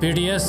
PTS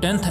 10th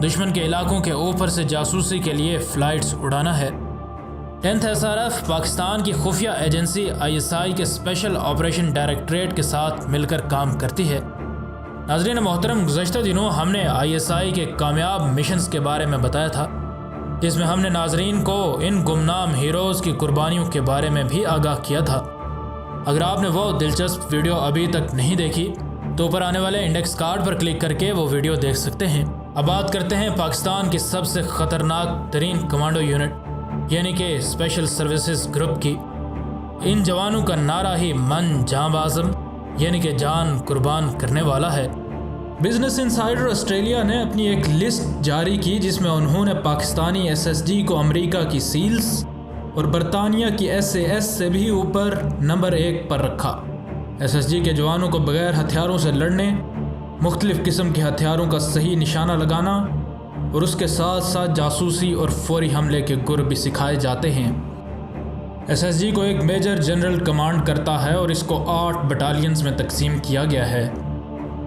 دشمن کے علاقوں کے اوپر سے جاسوسی کے لیے فلائٹس اڑانا ہے۔ 10th SRF پاکستان کی خفیہ ایجنسی ISI کے اسپیشل آپریشن ڈائریکٹریٹ کے ساتھ مل کر کام کرتی ہے۔ ناظرین محترم، گزشتہ دنوں ہم نے ISI کے کامیاب مشنز کے بارے میں بتایا تھا، جس میں ہم نے ناظرین کو ان گمنام ہیروز کی قربانیوں کے بارے میں بھی آگاہ کیا تھا۔ اگر آپ نے وہ دلچسپ ویڈیو ابھی تک نہیں دیکھی تو اوپر آنے والے انڈیکس کارڈ پر کلک کر کے وہ ویڈیو دیکھ سکتے ہیں۔ اب بات کرتے ہیں پاکستان کی سب سے خطرناک ترین کمانڈو یونٹ یعنی کہ اسپیشل سروسز گروپ کی۔ ان جوانوں کا نعرہ ہی من جاں بازم یعنی کہ جان قربان کرنے والا ہے۔ بزنس انسائیڈر آسٹریلیا نے اپنی ایک لسٹ جاری کی جس میں انہوں نے پاکستانی SSG کو امریکہ کی سیلز اور برطانیہ کی SAS سے بھی اوپر نمبر 1 پر رکھا۔ SSG کے جوانوں کو بغیر ہتھیاروں سے لڑنے، مختلف قسم کے ہتھیاروں کا صحیح نشانہ لگانا اور اس کے ساتھ ساتھ جاسوسی اور فوری حملے کے گر بھی سکھائے جاتے ہیں۔ SSG کو ایک میجر جنرل کمانڈ کرتا ہے اور اس کو 8 بٹالینز میں تقسیم کیا گیا ہے۔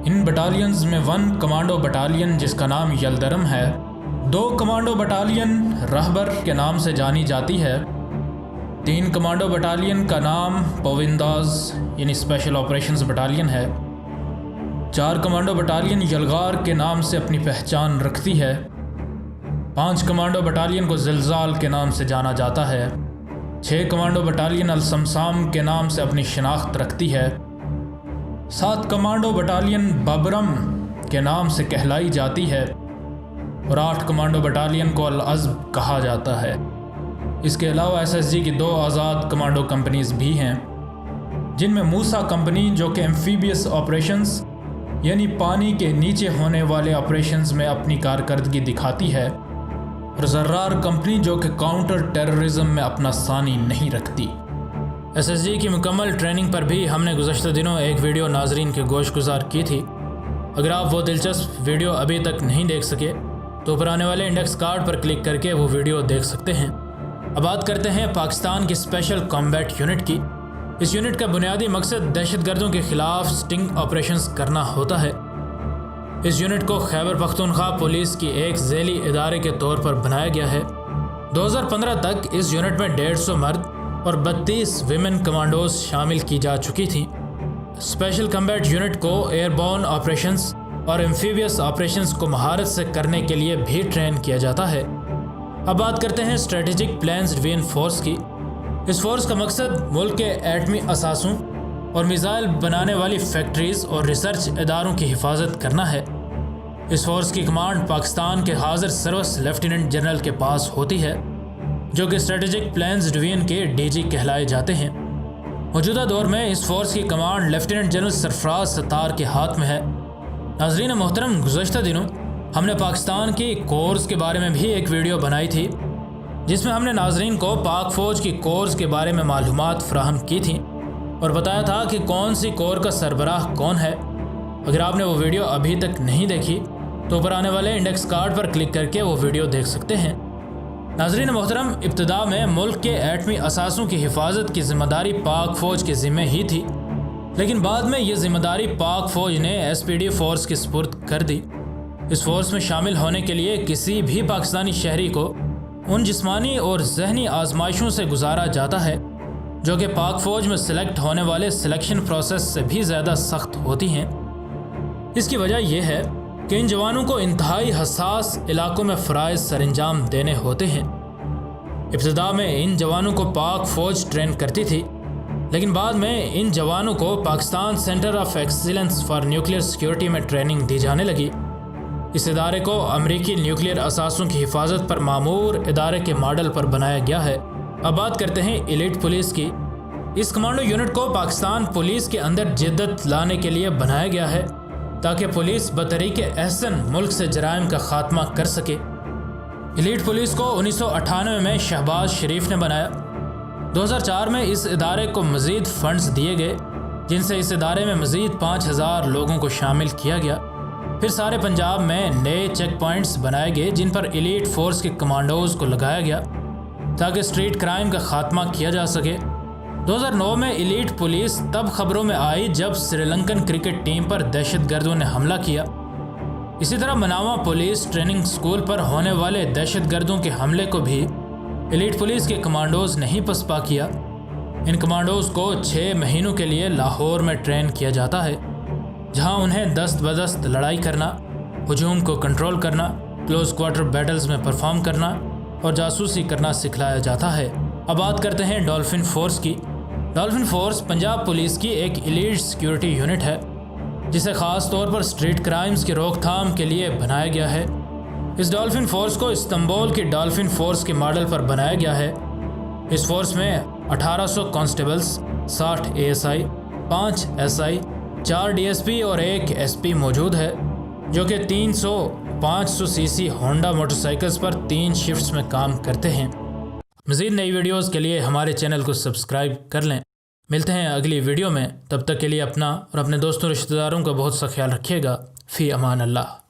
ان بٹالینز میں 1 کمانڈو بٹالین جس کا نام یلدرم ہے، 2 کمانڈو بٹالین رہبر کے نام سے جانی جاتی ہے، 3 کمانڈو بٹالین کا نام پوونداز یعنی اسپیشل آپریشنز بٹالین ہے، 4 کمانڈو بٹالین یلغار کے نام سے اپنی پہچان رکھتی ہے، 5 کمانڈو بٹالین کو زلزال کے نام سے جانا جاتا ہے، 6 کمانڈو بٹالین السمسام کے نام سے اپنی شناخت رکھتی ہے، 7 کمانڈو بٹالین بابرم کے نام سے کہلائی جاتی ہے اور 8 کمانڈو بٹالین کو العزب کہا جاتا ہے۔ اس کے علاوہ SSG کی 2 آزاد کمانڈو کمپنیز بھی ہیں، جن میں موسیٰ کمپنی جو کہ ایمفیبیس آپریشنز یعنی پانی کے نیچے ہونے والے آپریشنز میں اپنی کارکردگی دکھاتی ہے، اور زرار کمپنی جو کہ کاؤنٹر ٹیررزم میں اپنا ثانی نہیں رکھتی۔ SSG کی مکمل ٹریننگ پر بھی ہم نے گزشتہ دنوں ایک ویڈیو ناظرین کے گوش گزار کی تھی۔ اگر آپ وہ دلچسپ ویڈیو ابھی تک نہیں دیکھ سکے تو اوپر آنے والے انڈیکس کارڈ پر کلک کر کے وہ ویڈیو دیکھ سکتے ہیں۔ اب بات کرتے ہیں پاکستان کی اسپیشل کامبیٹ یونٹ کی۔ اس یونٹ کا بنیادی مقصد دہشت گردوں کے خلاف سٹنگ آپریشنز کرنا ہوتا ہے۔ اس یونٹ کو خیبر پختونخوا پولیس کی ایک ذیلی ادارے کے طور پر بنایا گیا ہے۔ 2015 تک اس یونٹ میں 150 مرد اور 32 ویمن کمانڈوز شامل کی جا چکی تھیں۔ اسپیشل کمبیٹ یونٹ کو ایئر بورن آپریشنز اور ایمفیبیس آپریشنز کو مہارت سے کرنے کے لیے بھی ٹرین کیا جاتا ہے۔ اب بات کرتے ہیں اسٹریٹجک پلانز ڈوین فورس کی۔ اس فورس کا مقصد ملک کے ایٹمی اثاثوں اور میزائل بنانے والی فیکٹریز اور ریسرچ اداروں کی حفاظت کرنا ہے۔ اس فورس کی کمانڈ پاکستان کے حاضر سروس لیفٹیننٹ جنرل کے پاس ہوتی ہے، جو کہ اسٹریٹجک پلانز ڈوین کے DG کہلائے جاتے ہیں۔ موجودہ دور میں اس فورس کی کمانڈ لیفٹیننٹ جنرل سرفراز ستار کے ہاتھ میں ہے۔ ناظرین محترم، گزشتہ دنوں ہم نے پاکستان کی کورز کے بارے میں بھی ایک ویڈیو بنائی تھی، جس میں ہم نے ناظرین کو پاک فوج کی کورز کے بارے میں معلومات فراہم کی تھیں اور بتایا تھا کہ کون سی کور کا سربراہ کون ہے۔ اگر آپ نے وہ ویڈیو ابھی تک نہیں دیکھی تو اوپر آنے والے انڈیکس کارڈ پر کلک کر کے وہ ویڈیو دیکھ سکتے ہیں۔ ناظرین محترم، ابتدا میں ملک کے ایٹمی اثاثوں کی حفاظت کی ذمہ داری پاک فوج کے ذمہ ہی تھی، لیکن بعد میں یہ ذمہ داری پاک فوج نے SPD فورس کے سپرد کر دی۔ اس فورس میں شامل ہونے کے لیے کسی بھی پاکستانی شہری کو ان جسمانی اور ذہنی آزمائشوں سے گزارا جاتا ہے جو کہ پاک فوج میں سلیکٹ ہونے والے سلیکشن پروسیس سے بھی زیادہ سخت ہوتی ہیں۔ اس کی وجہ یہ ہے کہ ان جوانوں کو انتہائی حساس علاقوں میں فرائض سر انجام دینے ہوتے ہیں۔ ابتدا میں ان جوانوں کو پاک فوج ٹرین کرتی تھی، لیکن بعد میں ان جوانوں کو Pakistan centre of excellence for nuclear security میں ٹریننگ دی جانے لگی۔ اس ادارے کو امریکی نیوکلیئر اثاثوں کی حفاظت پر معمور ادارے کے ماڈل پر بنایا گیا ہے۔ اب بات کرتے ہیں ایلیٹ پولیس کی۔ اس کمانڈو یونٹ کو پاکستان پولیس کے اندر جدت لانے کے لیے بنایا گیا ہے تاکہ پولیس بطریق احسن ملک سے جرائم کا خاتمہ کر سکے۔ ایلیٹ پولیس کو 1998 میں شہباز شریف نے بنایا۔ 2004 میں اس ادارے کو مزید فنڈز دیے گئے، جن سے اس ادارے میں مزید 5000 لوگوں کو شامل کیا گیا۔ پھر سارے پنجاب میں نئے چیک پوائنٹس بنائے گئے جن پر ایلیٹ فورس کے کمانڈوز کو لگایا گیا تاکہ اسٹریٹ کرائم کا خاتمہ کیا جا سکے۔ 2009 میں ایلیٹ پولیس تب خبروں میں آئی جب سری لنکن کرکٹ ٹیم پر دہشت گردوں نے حملہ کیا۔ اسی طرح مناوا پولیس ٹریننگ سکول پر ہونے والے دہشت گردوں کے حملے کو بھی ایلیٹ پولیس کے کمانڈوز نہیں پسپا کیا۔ ان کمانڈوز کو 6 مہینوں کے لیے لاہور میں ٹرین کیا جاتا ہے، جہاں انہیں دست بدست لڑائی کرنا، ہجوم کو کنٹرول کرنا، کلوز کوارٹر بیٹلز میں پرفارم کرنا اور جاسوسی کرنا سکھلایا جاتا ہے۔ اب بات کرتے ہیں ڈولفن فورس کی۔ ڈولفن فورس پنجاب پولیس کی ایک ایلیٹ سیکیورٹی یونٹ ہے، جسے خاص طور پر اسٹریٹ کرائمز کی روک تھام کے لیے بنایا گیا ہے۔ اس ڈولفن فورس کو استنبول کی ڈولفن فورس کے ماڈل پر بنایا گیا ہے۔ اس فورس میں 1800 کانسٹیبلز، 60 ASI، 5 SI، 4 DSP اور 1 SP موجود ہے، جو کہ 300-500 cc ہونڈا موٹر سائیکلز پر 3 شفٹس میں کام کرتے ہیں۔ مزید نئی ویڈیوز کے لیے ہمارے چینل کو سبسکرائب کر لیں۔ ملتے ہیں اگلی ویڈیو میں، تب تک کے لیے اپنا اور اپنے دوستوں رشتہ داروں کا بہت سا خیال رکھیے گا۔ فی امان اللہ۔